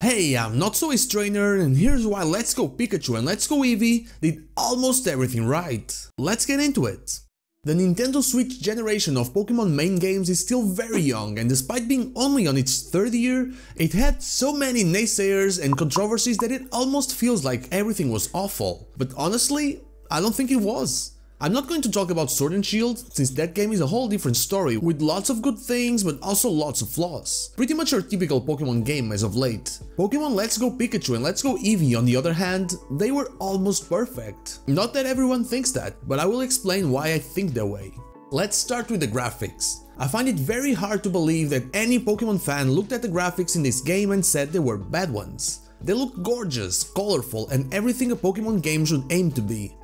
Hey, I'm Not So Ace Trainer, and here's why Let's Go Pikachu and Let's Go Eevee did almost everything right. Let's get into it. The Nintendo Switch generation of Pokémon main games is still very young, and despite being only on its third year, it had so many naysayers and controversies that it almost feels like everything was awful. But honestly, I don't think it was. I'm not going to talk about Sword and Shield, since that game is a whole different story with lots of good things but also lots of flaws. Pretty much our typical Pokémon game as of late. Pokémon Let's Go Pikachu and Let's Go Eevee, on the other hand, they were almost perfect. Not that everyone thinks that, but I will explain why I think that way. Let's start with the graphics. I find it very hard to believe that any Pokémon fan looked at the graphics in this game and said they were bad ones. They look gorgeous, colorful, and everything a Pokémon game should aim to be.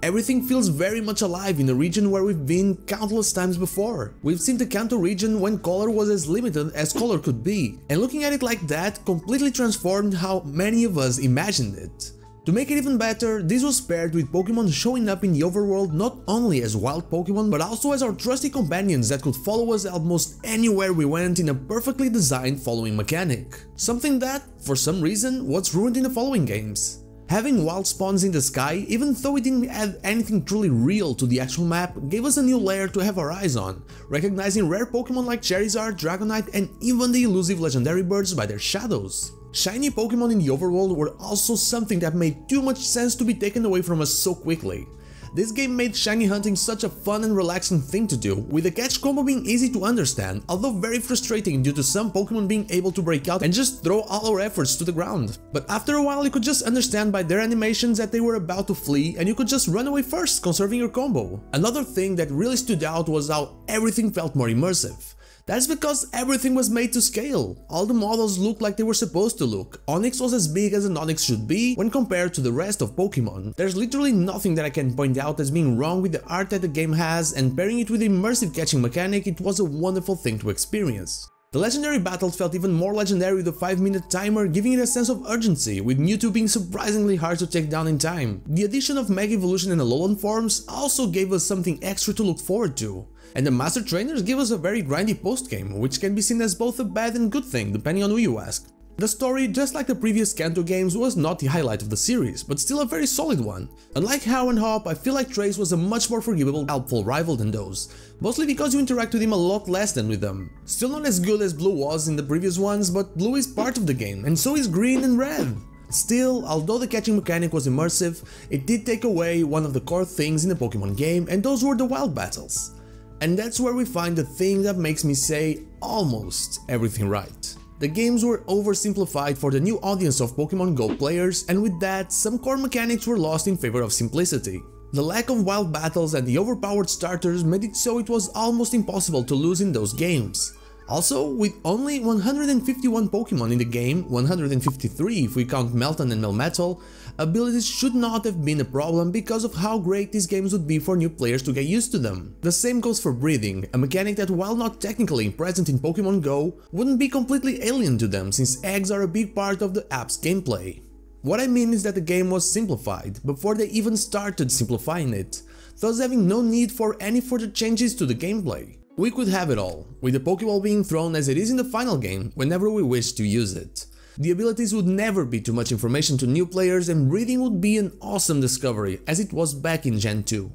Everything feels very much alive in a region where we've been countless times before. We've seen the Kanto region when color was as limited as color could be, and looking at it like that completely transformed how many of us imagined it. To make it even better, this was paired with Pokémon showing up in the overworld not only as wild Pokémon but also as our trusty companions that could follow us almost anywhere we went in a perfectly designed following mechanic. Something that, for some reason, was ruined in the following games. Having wild spawns in the sky, even though it didn't add anything truly real to the actual map, gave us a new layer to have our eyes on, recognizing rare Pokémon like Charizard, Dragonite, and even the elusive legendary birds by their shadows. Shiny Pokémon in the overworld were also something that made too much sense to be taken away from us so quickly. This game made shiny hunting such a fun and relaxing thing to do, with the catch combo being easy to understand, although very frustrating due to some Pokémon being able to break out and just throw all our efforts to the ground. But after a while you could just understand by their animations that they were about to flee and you could just run away first, conserving your combo. Another thing that really stood out was how everything felt more immersive. That's because everything was made to scale. All the models looked like they were supposed to look. Onix was as big as an Onix should be when compared to the rest of Pokémon. There's literally nothing that I can point out as being wrong with the art that the game has, and pairing it with the immersive catching mechanic, it was a wonderful thing to experience. The legendary battles felt even more legendary with the 5-minute timer, giving it a sense of urgency, with Mewtwo being surprisingly hard to take down in time. The addition of Mega Evolution and Alolan forms also gave us something extra to look forward to. And the Master Trainers give us a very grindy post-game, which can be seen as both a bad and good thing, depending on who you ask. The story, just like the previous Kanto games, was not the highlight of the series, but still a very solid one. Unlike How and Hop, I feel like Trace was a much more forgivable, helpful rival than those, mostly because you interact with him a lot less than with them. Still not as good as Blue was in the previous ones, but Blue is part of the game, and so is Green and Red. Still, although the catching mechanic was immersive, it did take away one of the core things in the Pokémon game, and those were the wild battles. And that's where we find the thing that makes me say almost everything right. The games were oversimplified for the new audience of Pokémon Go players, and with that, some core mechanics were lost in favor of simplicity. The lack of wild battles and the overpowered starters made it so it was almost impossible to lose in those games. Also, with only 151 Pokémon in the game, 153 if we count Meltan and Melmetal, abilities should not have been a problem because of how great these games would be for new players to get used to them. The same goes for breathing, a mechanic that, while not technically present in Pokémon Go, wouldn't be completely alien to them since eggs are a big part of the app's gameplay. What I mean is that the game was simplified before they even started simplifying it, thus having no need for any further changes to the gameplay. We could have it all, with the Pokéball being thrown as it is in the final game whenever we wish to use it. The abilities would never be too much information to new players, and breathing would be an awesome discovery as it was back in Gen 2.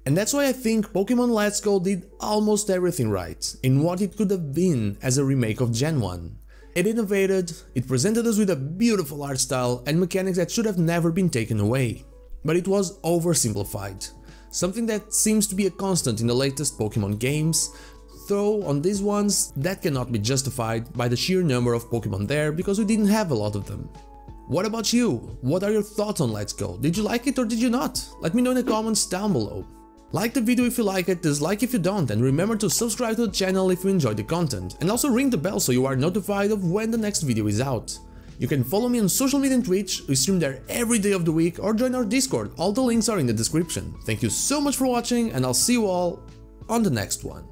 And that's why I think Pokémon Let's Go did almost everything right in what it could have been as a remake of Gen 1. It innovated, it presented us with a beautiful art style and mechanics that should have never been taken away. But it was oversimplified. Something that seems to be a constant in the latest Pokémon games, though on these ones that cannot be justified by the sheer number of Pokémon there because we didn't have a lot of them. What about you? What are your thoughts on Let's Go? Did you like it or did you not? Let me know in the comments down below. Like the video if you like it, dislike if you don't, and remember to subscribe to the channel if you enjoyed the content, and also ring the bell so you are notified of when the next video is out. You can follow me on social media and Twitch, we stream there every day of the week, or join our Discord, all the links are in the description. Thank you so much for watching, and I'll see you all on the next one.